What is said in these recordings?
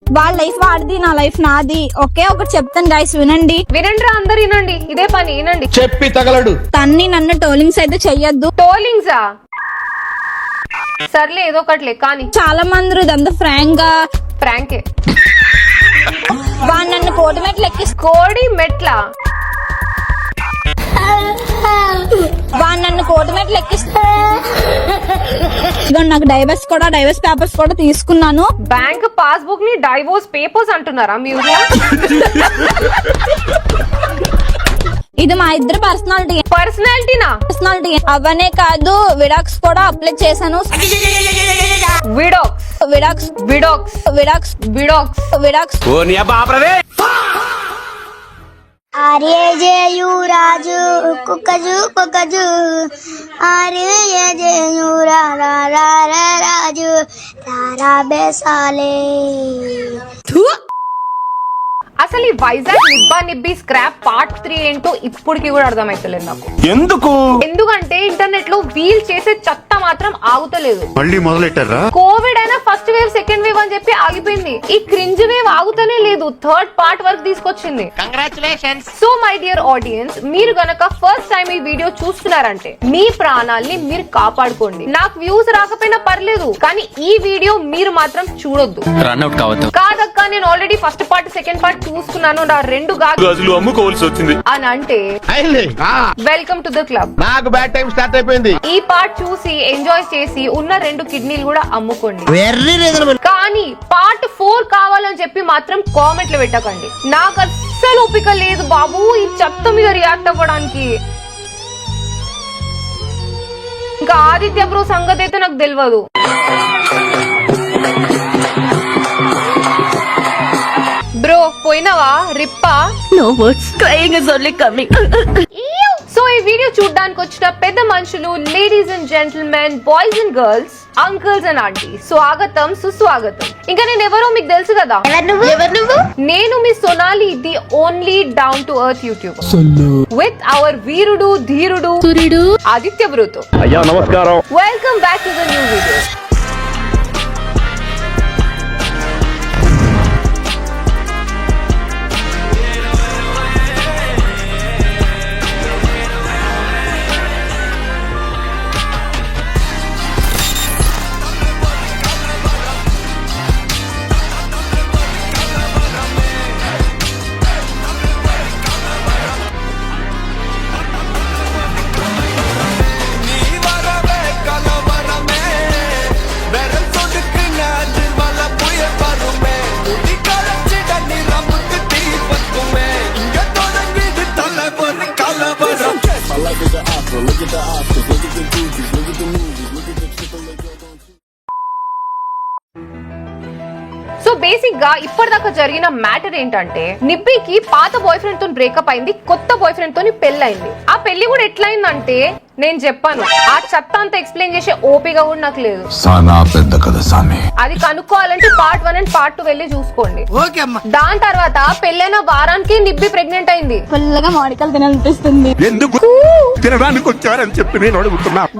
వాళ్ళ లైఫ్ వాడిది, నా లైఫ్ నాది. ఒకే ఒకటి చెప్తాను గైస్, వినండి. వినండి రా అందరు, వినండి. ఇదే పని వినండి. చెప్పి తగలడు. తన్ని నన్ను టోలింగ్స్ అయితే చెయ్యొద్దు. టోలింగ్సా? సర్లే ఏదో ఒకట్లే కానీ. చాలా మంది ఇదంతా ఫ్రాంక్ గా ప్రాంకే. వాడు నన్ను కోడి మెట్లు ఎక్కిస్తా. కోడి మెట్ల? వాడు నన్ను కోడి మెట్లు ఎక్కిస్తా. నాకు డైవర్స్ పేపర్స్ కూడా తీసుకున్నాను. బ్యాంక్ పాస్బుక్ ని డైవోర్స్ పేపర్స్ అంటున్నారా మీ ఊర్లో? ఇది మా ఇద్దరు పర్సనాలిటీనా? పర్సనాలిటీ అవనే కాదు, విడాక్స్ కూడా అప్లై చేశాను. విడాక్స్ ఆర్యజేయు రాజు కుక్కజు కుక్కజు ఆర్యజేయు రాజు తారా బేసాలే. అసలు ఈ వైజాగ్ నిబ్బా నిబ్బి స్క్రాప్ పార్ట్ 3 ఏంటో ఇప్పటికి కూడా అర్థమైతలేదు నాకు. ఎందుకంటే ఇంటర్నెట్ లో వీల్ చేసే చెత్త మాత్రం ఆగుతలేదు. మళ్ళీ మొదలెట్టారా? కోవిడ్ అయినా ఫస్ట్ వేవ్ సెకండ్ వేవ్ అని చెప్పి ఆగిపోయింది. ఈ క్రింజ్ వేవ్ ఆగుతూనే లేదు. థర్డ్ పార్ట్ వరకు తీసుకొచ్చింది. Congratulations. So my dear audience, మీరు గనక ఫస్ట్ టైం ఈ వీడియో చూస్తున్నారంటే మీ ప్రాణాల్ని మీరు కాపాడుకోండి. నాకు వ్యూస్ రాకపోయినా పర్లేదు, కానీ ఈ వీడియో మీరు మాత్రం చూడొద్దు. కాదక్క, నేను already first part second part చూసుకున్నాను. నా 2 గాజులు అమ్ముకోవాల్సి వచ్చింది అని అంటే వెల్కమ్ టు ద క్లబ్. నాకు బ్యాడ్ టైం స్టార్ట్ అయిపోయింది. ఈ పార్ట్ చూసి ఎంజాయ్ చేసి ఉన్న 2 కిడ్నీలు కూడా అమ్ముకోండి. కానీ పార్ట్ 4 కావాలని చెప్పి మాత్రం కామెంట్లు పెట్టకండి. నాకు అస్సలు ఓపిక లేదు బాబు ఈ చెత్త మీద రియాక్ట్ అవ్వడానికి. ఇంకా ఆదిత్య బ్రో సంగతి అయితే నాకు తెలియదు. బ్రో పోయినవా రిప్పా? No words. Crying is only coming. So ఈ వీడియో చూడడానికి వచ్చిన పెద్ద మనుషులు, ladies and gentlemen, boys and girls, uncles and aunties, స్వాగతం సుస్వాగతం. ఇంకా నేను ఎవరో మీకు తెలుసు కదా. నేను మీ Sonali, the only down to earth YouTuber with our వీరుడు ధీరుడు సూర్యుడు ఆదిత్య బ్రోతో. అయ్యా నమస్కారం. Welcome back to the new video. So basic గా ఇప్పటిదాకా జరిగిన మ్యాటర్ ఏంటంటే, నిబ్బీకి పాత బాయ్ ఫ్రెండ్ తో బ్రేకప్ అయింది, కొత్త బాయ్ ఫ్రెండ్ తోని పెళ్ళైంది. ఆ పెళ్లి కూడా ఎట్లయిందంటే నేను చెప్పాను, ఆ చెత్త అంతా ఎక్స్ప్లెయిన్ చేసే ఓపిక కూడా నాకు లేదు. అది కనుక్కోవాలంటే పార్ట్ 1 అండ్ పార్ట్ 2 వెళ్ళి చూసుకోండి. దాని తర్వాత పెళ్ళైన వారానికి నిబ్బి ప్రెగ్నెంట్ అయింది. ఫుల్గా మామిడికాయలు తినాలనిపిస్తుంది.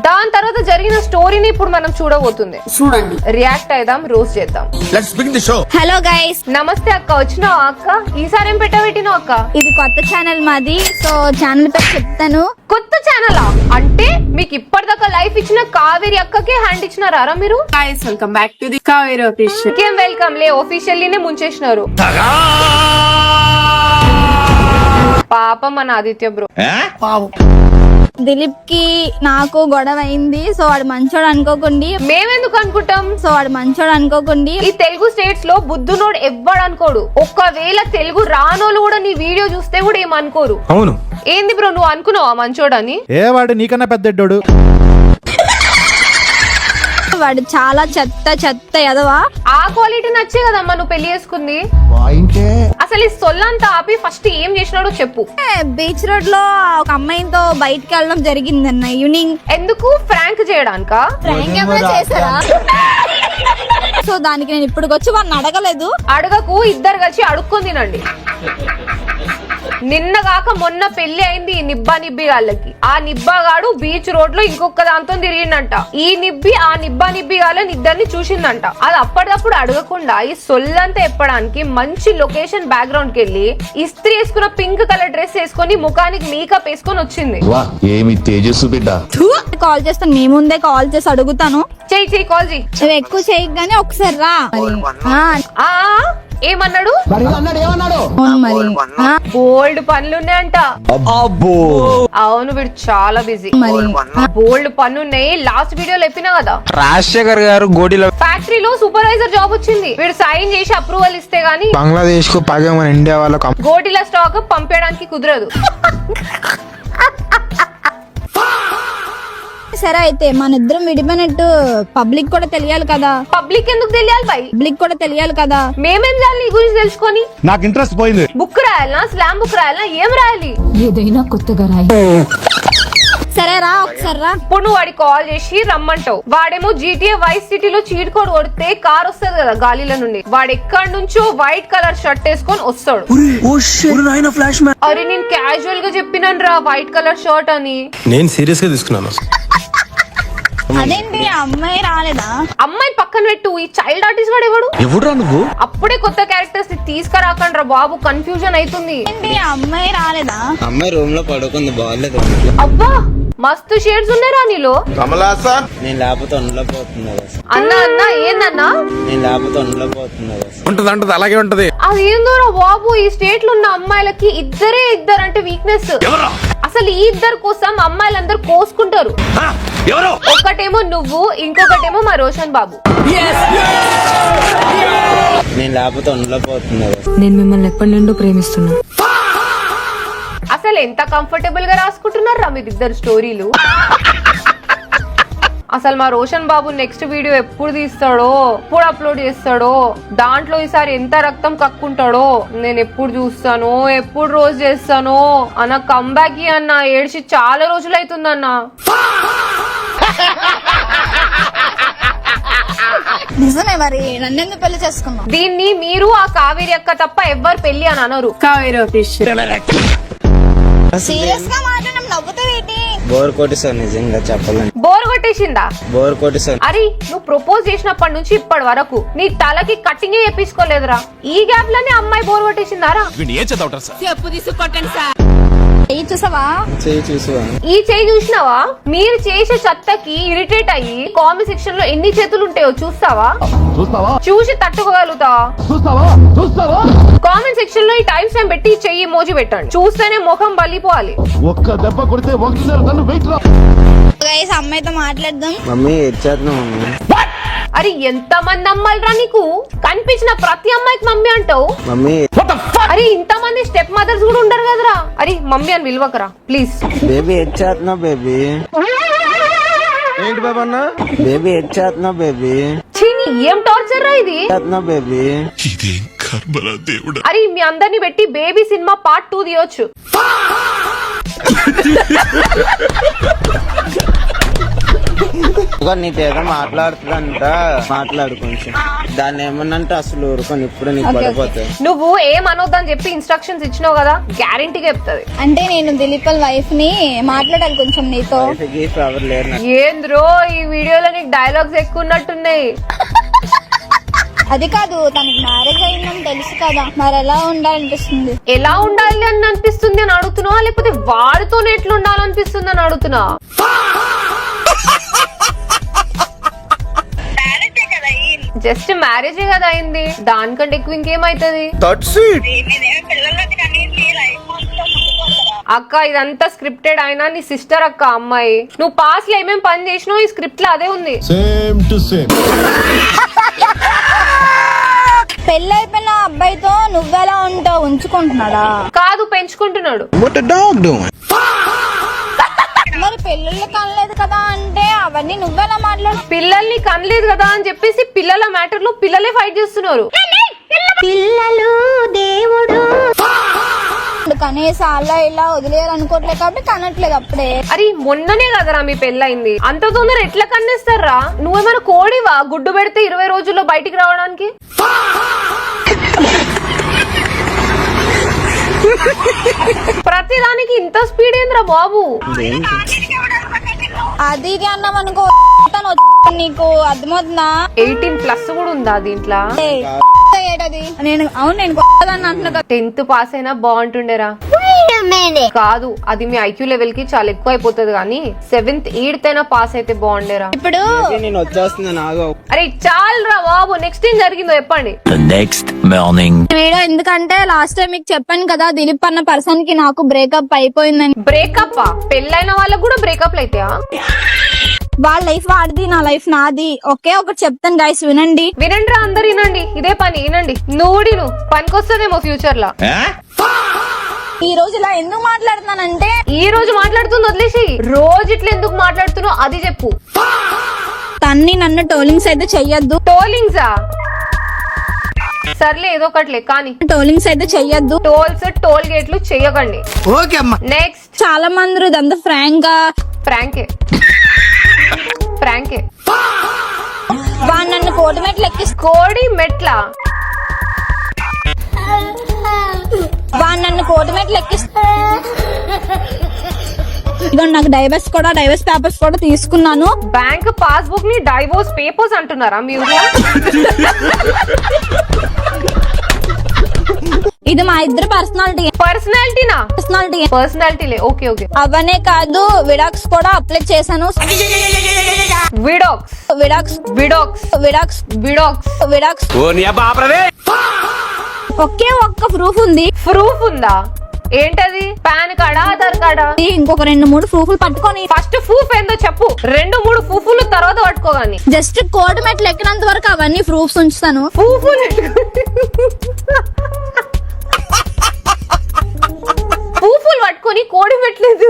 దాని తర్వాత జరిగిన స్టోరీని ఇప్పుడు మనం చూడబోతుంది. చూడండి, రియాక్ట్ అయిదాం, రోస్ట్ చేద్దాం. హలో గైస్, నమస్తే అక్క. వచ్చినావా అక్క? ఈసారి ఏం పెట్టావు అక్క? ఇది కొత్త ఛానల్ మాది. సో ఛానల్ పేరు చెప్తాను. కొత్త ఛానలా? అంటే మీకు ఇప్పటిదాకా లైఫ్ ఇచ్చిన కావేరి అక్కకే హ్యాండ్ ఇచ్చినారా మీరు? Welcome back to the Kaveri official. ఇంకేం వెల్కమ్ లే, ఆఫీషియల్లీనే ముంచేసినారు. పాపం మన ఆదిత్య బ్రో. దిలీప్ కి నాకు గొడవ అయింది. సో వాడు మంచోడు అనుకోకండి. మేమెందుకు అనుకుంటాం? సో వాడు మంచోడు అనుకోకండి. ఈ తెలుగు స్టేట్స్ లో బుద్ధునోడు ఎవ్వడు అనుకోడు. ఒక్కవేళ తెలుగు రానోళ్ళు కూడా నీ వీడియో చూస్తే కూడా ఏమనుకోరు. అవును. ఏంది బ్రో, నువ్వు అనుకున్నావా మంచోడని? ఏ వాడు నీకన్నా పెద్దోడు. వాడు చాలా చెత్త ఎదవా. ఆ క్వాలిటీ నచ్చే కదమ్మా నువ్వు పెళ్లి చేసుకుంది. అసలు ఈ సొల్లంతా ఆపి ఫస్ట్ ఏం చేసినాడో చెప్పు. బీచ్ రోడ్ లో ఒక అమ్మాయితో బయటకు వెళ్ళడం జరిగిందన్న ఈవినింగ్. ఎందుకు? ఫ్రాంక్ చేయడానికా? చేశారా? సో దానికి నేను ఇప్పటికొచ్చి వాడిని అడగలేదు. అడగకు, ఇద్దరు కలిసి అడుక్కొని తినండి. నిన్న కాక మొన్న పెళ్లి అయింది ఈ నిబ్బా నిబ్బి గాళ్ళకి. ఆ నిబ్బాగాడు బీచ్ రోడ్ లో ఇంకొక దాంతో తిరిగిండంట. ఈ నిబ్బి ఆ నిబ్బా నిబ్బి గాళ్ళని ఇద్దరిని చూసిందంట. అది అప్పటికప్పుడు అడగకుండా ఈ సొల్లంతా ఎప్పడానికి మంచి లొకేషన్ బ్యాక్గ్రౌండ్ కి వెళ్ళి ఇస్త్రీ వేసుకున్న పింక్ కలర్ డ్రెస్ వేసుకొని ముఖానికి మేకప్ వేసుకొని వచ్చింది. ఏమి తేజస్సు బిడ్డ. కాల్ చేస్తాను, మీ ముందే కాల్ చేసి అడుగుతాను. చెయ్యి కాల్ చెయ్యి. నువ్వు ఎక్కువ చేయగానే ఒకసారి రా మరి. ఆ ఏమన్నాడు? అవును మరి. బోల్డ్ పనులున్నాయంట. అవును వీడు చాలా బిజీ. బోల్డ్ పనులున్నాయి. లాస్ట్ వీడియోలో చెప్పినా కదా రాజశేఖర్ గారు గోడిలో ఫ్యాక్టరీలో సూపర్వైజర్ జాబ్ వచ్చింది. వీడు సైన్ చేసి అప్రూవల్ ఇస్తే గానీ బంగ్లాదేశ్ కు పైగా మన ఇండియా వాళ్ళకు గోటిల స్టాక్ పంపేయడానికి కుదరదు. సరే అయితే మన ఇద్దరం విడిపోయినట్టు పబ్లిక్ కూడా తెలియాలి కదా. పబ్లిక్ ఎందుకు తెలియాలి బై? పబ్లిక్ కూడా తెలియాలి కదా. మేమేం చేయాలి నీ గురించి తెలుసుకొని? నాకు ఇంట్రెస్ట్ పోయింది. బుక్ రాయాలనా, స్లామ్ బుక్ రాయాలనా, ఏం రాయాలి? ఏదైనా కొత్తగా రాయి. సరే రా ఒకసారి రా. ఇప్పుడు నువ్వు వాడికి కాల్ చేసి రమ్మంటావు. వాడేమో GTA వైస్ సిటీలో చీట్ కోడ్ కొడితే కార్ వస్తుంది కదా గాలిలో నుండి. వాడు ఎక్కడి నుంచో వైట్ కలర్ షర్ట్ వేసుకొని వస్తాడు. అరే నేను క్యాజువల్ గా చెప్పినాను రా వైట్ కలర్ షర్ట్ అని. నేను సీరియస్ గా తీసుకున్నాను. అదేంటి అమ్మాయి రాలేదా? అమ్మాయి పక్కన పెట్టు. ఈ చైల్డ్ ఆర్టిస్ట్ వాడు ఎవడు? ఎవడురా నువ్వు? అప్పుడే కొత్త క్యారెక్టర్స్ తీసుకురాకండి రా బాబు, కన్ఫ్యూజన్ అవుతుంది. ఏంటి అమ్మాయి రాలేదా? అమ్మాయి రూమ్ లో పడుకుంది, బాగాలేదు. అబ్బా మస్తు షేడ్స్ ఉన్నారా నీలో. కమలాసా నేను లేకపోతే ఉండలేకపోతున్నా. అన్నా ఏందన్నా? నేను లేకపోతే ఉండలేకపోతున్నా. ఉంటది అలాగే ఉంటది. అదేందోరా బాబు, ఈ స్టేట్ లో ఉన్న అమ్మాయిలకి ఇద్దరే అంటే వీక్నెస్. అసలు ఈ ఇద్దరు కోసం అమ్మాయిలందరూ కోసుకుంటారు. ఒకటేమో నువ్వు, ఇంకొకటేమో మా రోషన్ బాబు. నేను లేకపోతే ఉండలేకపోతున్నా. నేను మిమ్మల్ని ఎప్పటి నుండో ప్రేమిస్తున్నా. అసలు ఎంత కంఫర్టబుల్ గా రాసుకుంటున్నారా మీరిద్దరు స్టోరీలు. అసలు మా రోషన్ బాబు నెక్స్ట్ వీడియో ఎప్పుడు తీస్తాడో, ఎప్పుడు అప్లోడ్ చేస్తాడో, దాంట్లో ఈసారి ఎంత రక్తం కక్కుంటాడో నేను ఎప్పుడు చూస్తానో, ఎప్పుడు రోజు చేస్తానో అన్న. కంబ్యాక్ అన్న ఏడ్చి చాలా రోజులు అవుతుందన్న. నిజమే మరి, నన్నెందుకు పెళ్లి చేసుకున్నావు? దీన్ని మీరు ఆ కావేరి అక్క తప్ప ఎవ్వరు పెళ్లి అని అనరు. కావేరి ఆఫీషియల్. సీరియస్ గా మాట్లాడడం నవ్వుతావేంటి? బోర్ కొట్టేసాను నిజంగా చెప్పాలంటే. బోర్ కొట్టేసిందా? బోర్ కొట్టేసాను. అరే నువ్వు ప్రపోజ్ చేసినప్పటి నుంచి ఇప్పటి వరకు నీ తలకి కటింగ్ చేపించుకోలేదురా. ఈ గ్యాప్ లోనే అమ్మాయి బోర్ కొట్టేసిందారా? చెప్పు తీసుకొట్టండి సార్. చెయ్యి చూసావా? చేయి చూసువా? ఈ చేయి చూసినావా? మీరు చేసే చెత్తకి ఇరిటేట్ అయ్యి కామెంట్ సెక్షన్ లో ఎన్ని చేతులు ఉంటాయో చూస్తావా? చూసి తట్టుకోగలుగుతావా? కామెంట్ సెక్షన్ లో ఈ టైం స్టాంప్ పెట్టి చెయ్యి మోజీ పెట్టండి. చూస్తేనే ముఖం బలిపోవాలి. ఒక్క దెబ్బ కొడితే ఒకటిన్నర టన్ను వెయిట్ రా. గైస్ అమ్మాయితో మాట్లాడదాం. మమ్మీ ఇచ్చేద్దాం మమ్మీ. అరే ఎంత మంది అమ్మాయిలరా నీకు? కనిపించిన ప్రతి అమ్మాయికి మమ్మీ అంటావు. మమ్మీ అరే ఇంత మంది స్టెప్ మదర్స్ కూడా ఉండరు కదరా. అరే మమ్మీ అని విలువకరా ప్లీజ్. బేబీ ఇచ్చేస్తున్నావు బేబీ. ఏంటి బాబా అన్న? బేబీ ఇచ్చేస్తున్నావు బేబీ. చీని ఏం టార్చర్ రా ఇది. ఇచ్చేస్తున్నావు బేబీ. అరే మీ అందరిని పెట్టి బేబీ సినిమా పార్ట్ 2 తీయొచ్చు. నీకేదో మాట్లాడుతుందంట, మాట్లాడు కొంచెం. దాన్ని ఏమన్నంటే అసలు ఊరుకొని ఇప్పుడు నీకు పడిపోతాయి. నువ్వు ఏం అనొద్దని చెప్పి ఇన్స్ట్రక్షన్స్ ఇచ్చినావు కదా, గ్యారంటీగా చెప్తాది. అంటే నేను దిలీప్ వైఫ్ ని మాట్లాడాలి కొంచెం నీతో. ఎవరు లేరు. ఏంద్రో ఈ వీడియోలో నీకు డైలాగ్స్ ఎక్కువ ఉన్నట్టున్నాయి. అది కాదు, తనకి మ్యారేజ్ అయిందని తెలుసు కదా, మరి ఎలా ఉండాలనిపిస్తుంది? ఎలా ఉండాలి అని అనిపిస్తుంది అని అడుగుతున్నావా, లేకపోతే వాడితోనే ఎట్లా ఉండాలనిపిస్తుంది అని అడుగుతున్నా? జస్ట్ మ్యారేజే కదా అయింది, దానికంటే ఎక్కువ ఇంకేమైతుంది? అక్క ఇదంతా స్క్రిప్టెడ్ అయినా నీ సిస్టర్ అక్క అమ్మాయి. నువ్వు పాస్ లో ఏమేం పని చేసినావు ఈ స్క్రిప్ట్ లో అదే ఉంది. Same to same. పెళ్ళైపోయిన అబ్బాయితో నువ్వెలా ఉంటావు? ఉంచుకుంటున్నాడా? కాదు పెంచుకుంటున్నాడు. మరి పెళ్ళిళ్ళు కనలేదు కదా అంటే అవన్నీ నువ్వెలా మాట్లాడు? పిల్లల్ని కనలేదు కదా అని చెప్పేసి పిల్లల మ్యాటర్ లో పిల్లలే ఫైట్ చేస్తున్నారు. పిల్లలు దేవుడు కనీసం అలా ఇలా వదిలేయాలనుకోవట్లేదు కాబట్టి కనట్లేదు అప్పుడే. అరే మొన్ననే కదరా మీ పెళ్ళయింది, అంత తొందర ఎట్లా కన్నేస్తారా? నువ్వేమైనా కోడివా గుడ్డు పెడితే 20 రోజుల్లో బయటికి రావడానికి? ప్రతిదానికి ఇంత స్పీడ్ ఏంద్రా బాబు? అది ఇది అన్నాం అనుకో నీకు అర్థమవుతుందా? 18+ కూడా ఉందా దీంట్లో? ఏటది నేను అవును నేను కొత్తదాన్ని అంటున్నా కదా. 10th పాస్ అయినా బాగుంటుండేరా. కాదు, అది మీ ఐక్యూ లెవెల్ కి చాలా ఎక్కువ అయిపోతుంది, కానీ 7th 8th అయినా పాస్ అయితే బాగుండేరా. ఇప్పుడు నేను వచ్చేస్తున్నాను ఆగో. అరే చాలరా బాబు, నెక్స్ట్ ఏం జరిగిందో చెప్పండి. వీడియో ఎందుకంటే లాస్ట్ టైం మీకు చెప్పాను కదా, దిలీప్ అన్న పర్సన్ కి నాకు బ్రేకప్ అయిపోయిందని. బ్రేకప్? పెళ్ళైన వాళ్ళకు కూడా బ్రేకప్లు అయితాయా? వాళ్ళ లైఫ్ వాడిది, నా లైఫ్ నాది. ఓకే, ఒకటి చెప్తాను గైస్, వినండి. వినండి, అందరు వినండి, ఇదే పని వినండి. నువ్వు పనికొస్తుందేమో ఫ్యూచర్ లా. ఈ రోజు ఇలా ఎందుకు మాట్లాడుతున్నానంటే, ఈ రోజు మాట్లాడుతుంది వదిలేసి రోజు ఇట్లా ఎందుకు మాట్లాడుతున్నావు అది చెప్పు. తన్ని నన్ను టోలింగ్స్ అయితే చెయ్యొద్దు. టోలింగ్సా? సర్లే ఏదో ఒకట్లే, కానీ టోలింగ్స్ అయితే చెయ్యొద్దు. టోల్ గేట్లు చెయ్యకండి. నెక్స్ట్. చాలా మంది ఇదంతా ఫ్రాంక్ గా ప్రాంకే. వాడు నన్ను కోటి మెట్లు ఎక్కిస్తూ కోడి మెట్ల ఇదిగో నాకు డైవర్స్ పేపర్స్ కూడా తీసుకున్నాను. బ్యాంక్ పాస్బుక్ ని డైవోర్స్ పేపర్స్ అంటున్నారా మీ ఊర్లో? ఇది మా ఇద్దరు పర్సనాలిటీలే. ఓకే. అవనే కాదు, విడాక్స్ కూడా అప్లై చేశాను. విడాక్స్ ఒకే ఒక్క ప్రూఫ్ ఉంది. ప్రూఫ్ ఉందా? ఏంటది? పాన్ కార్డా, ఆధార్ కార్డా? ఇంకొక 2-3 ప్రూఫ్లు పట్టుకొని. ఫస్ట్ ప్రూఫ్ ఏందో చెప్పు. 2-3 ప్రూఫ్లు తర్వాత పట్టుకోగాని. జస్ట్ కోర్టు మెట్లు ఎక్కినంత వరకు అవన్నీ ప్రూఫ్స్ ఉంచుతాను. ప్రూఫ్లు పట్టుకొని కోడి పెట్టలేదు.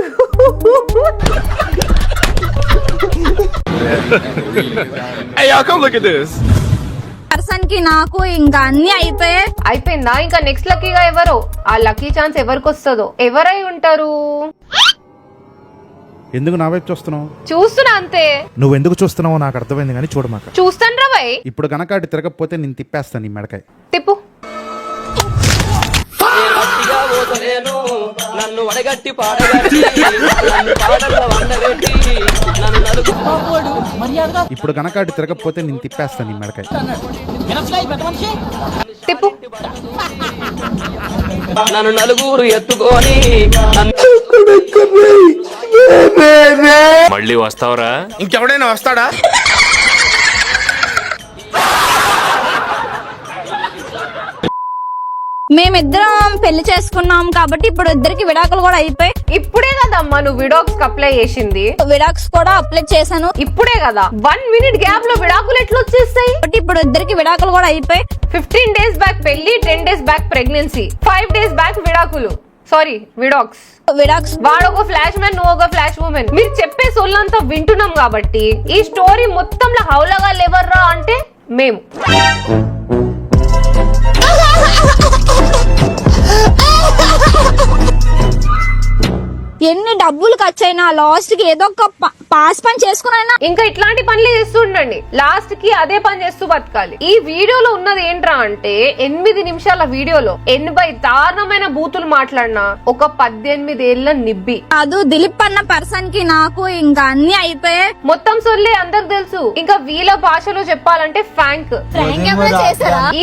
పర్సన్ కి నాకు ఇంకా అన్ని అయిపోయిందా? ఇంకా నెక్స్ట్ లక్కీగా ఎవరో? ఆ లక్కీ ఛాన్స్ ఎవరికి వస్తుందో? ఎవరై ఉంటారు? ఎందుకు నా వైపు చూస్తున్నావు? చూస్తున్నా అంతే. నువ్వు ఎందుకు చూస్తున్నావో నాకు అర్థమైంది, కానీ చూడమాక. చూస్తాను రా భయ్. ఇప్పుడు గనక అటు తిరగకపోతే నేను తిప్పేస్తాను నీ మెడకాయ. తిప్పు. ఇప్పుడు గనక అటు తిరగకపోతే నేను తిప్పేస్తాను నీ మెడకాయ. తిప్పు. నన్ను నలుగురు ఎత్తుకొని మళ్ళీ వస్తావరా? ఇంకెవడైనా వస్తాడా? మేమిద్దరం పెళ్లి చేసుకున్నాం కాబట్టి ఇప్పుడు ఇద్దరికి విడాకులు కూడా అయిపోయి. ఇప్పుడే కదమ్మా నువ్వు విడాక్స్ అప్లై చేసింది? విడాక్స్ కూడా అప్లై చేశాను ఇప్పుడే కదా. 1 minute గ్యాప్ లో విడాకులు ఎట్లా వచ్చేస్తాయి? ఇప్పుడు ఇద్దరికి విడాకులు కూడా అయిపోయి. 15 days బ్యాక్ పెళ్లి, 10 days back pregnancy, 5 days back విడాకులు. సారీ, విడాక్స్. వాడు ఒక ఫ్లాష్ మ్యాన్, నువ్వు ఒక ఫ్లాష్ ఉమెన్. మీరు చెప్పే సొల్లంతా వింటున్నాం కాబట్టి ఈ స్టోరీ మొత్తంలో హౌలగా లేవర్రా అంటే మేము. ఎన్ని డబ్బులు ఖర్చు అయినా లాస్ట్ కి ఏదో ఒక పాస్ పని చేసుకున్నా ఇంకా ఇట్లాంటి పనులు చేస్తూ ఉండండి. లాస్ట్ కి అదే పని చేస్తూ బతకాలి. ఈ వీడియోలో ఉన్నది ఏంట్రా అంటే 8 నిమిషాల వీడియోలో 80 దారుణమైన బూతులు మాట్లాడినా ఒక 18 ఏళ్ల నిబ్బి. కాదు, దిలీప్ అన్న పర్సన్ కి నాకు ఇంకా అన్ని అయిపోయాయి. మొత్తం సొల్లే అందరికి తెలుసు. ఇంకా వీళ్ళ భాషలో చెప్పాలంటే ఫ్రాంక్.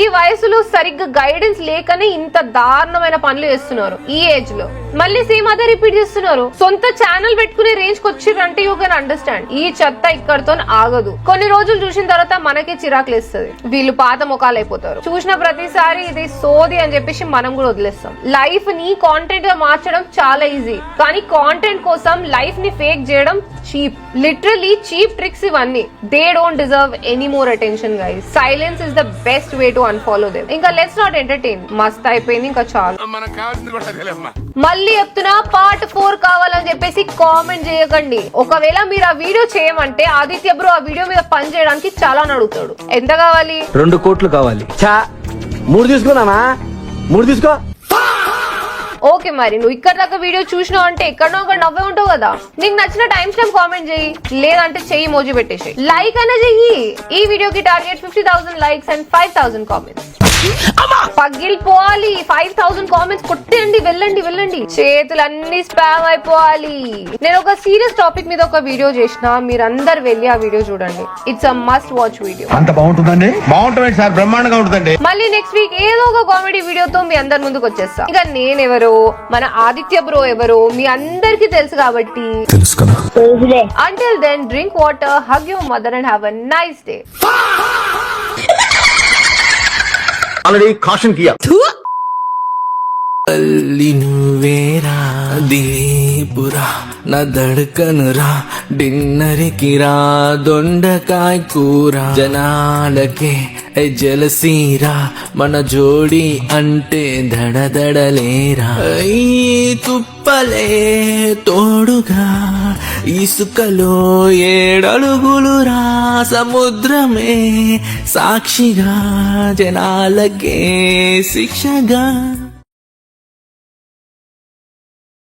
ఈ వయసులో సరిగ్గా గైడెన్స్ లేకనే ఇంత దారుణమైన పనులు చేస్తున్నారు ఈ ఏజ్ లో. మళ్ళీ సేమ్ అదే రిపీట్ చేస్తున్నారు. సొంత ఛానల్ పెట్టుకునే రేంజ్ కి వచ్చిరంటే యూ కెన్ అండర్స్టాండ్. ఈ చెత్త ఇక్కడతో ఆగదు. కొన్ని రోజులు చూసిన తర్వాత మనకే చిరాకులేస్తుంది. వీళ్ళు పాత ముఖాలు అయిపోతారు. చూసిన ప్రతిసారి ఇది సోది అని చెప్పేసి మనం కూడా వదిలేస్తాం. లైఫ్ ని కాంటెంట్ గా మార్చడం చాలా ఈజీ, కానీ కాంటెంట్ కోసం లైఫ్ ని ఫేక్ చేయడం చీప్. లిటరలీ చీప్ ట్రిక్స్ ఇవన్నీ. They don't deserve any more attention guys. Silence is the best way to unfollow them. ఇంకా లెట్స్ నాట్ ఎంటర్టైన్. మస్త్ అయిపోయింది, ఇంకా చాలు. మళ్ళీ చెప్తున్నా, పార్ట్ 4 కావాలని చెప్పేసి కామెంట్ చేయకండి. ఒకవేళ మీరు ఆ వీడియో చేయమంటే ఆదిత్య బ్రో ఆ వీడియో మీద పని చేయడానికి చాలా అడుగుతాడు. ఎంత కావాలి? 2 కోట్లు కావాలి. 3 తీసుకున్నానా? 3 తీసుకో. ఓకే, మరి నువ్వు ఇక్కడ దాకా వీడియో చూసినావు అంటే ఎక్కడో ఒక నవ్వే ఉంటావు కదా. నీకు నచ్చిన టైం స్టాంప్ కామెంట్ చెయ్యి, లేదంటే చెయ్యి మోజీ పెట్టేసి లైక్ అయినా చెయ్యి. ఈ వీడియోకి టార్గెట్ 50,000 లైక్స్ అండ్ 5,000 కామెంట్స్. పగిలిపోవాలి. 5000 కామెంట్స్ కొట్టండి, వెళ్ళండి. చేతులన్నీ స్పామ్ అయిపోవాలి. నేను ఒక సీరియస్ టాపిక్ మీద ఒక వీడియో చేసిన, మీరందరు వెళ్ళి ఆ వీడియో చూడండి. It's a must watch video. అంత బాగుంటుందండి? బాగుంటుంది సార్, బ్రహ్మాండంగా ఉంటుందండి. మళ్ళీ నెక్స్ట్ వీక్ ఏదో ఒక కామెడీ వీడియోతో మీ అందరి ముందుకు వచ్చేస్తా. ఇక నేనెవరో, మన ఆదిత్య బ్రో ఎవరో మీ అందరికి తెలుసు కాబట్టి తెలుసు కదా. until then drink water, hug your mother and have a nice day. Already caution Kia. అల్లి నువ్వేరా దీపురా నా దడకనురా డిన్నర్కి రా దొండకాయ కూర జనాలకే జలసీరా మన జోడి అంటే దడదడలేరా తుప్పలే తోడుగా ఇసుకలో 7 అడుగులురా సముద్రమే సాక్షిగా జనాలకే శిక్షగా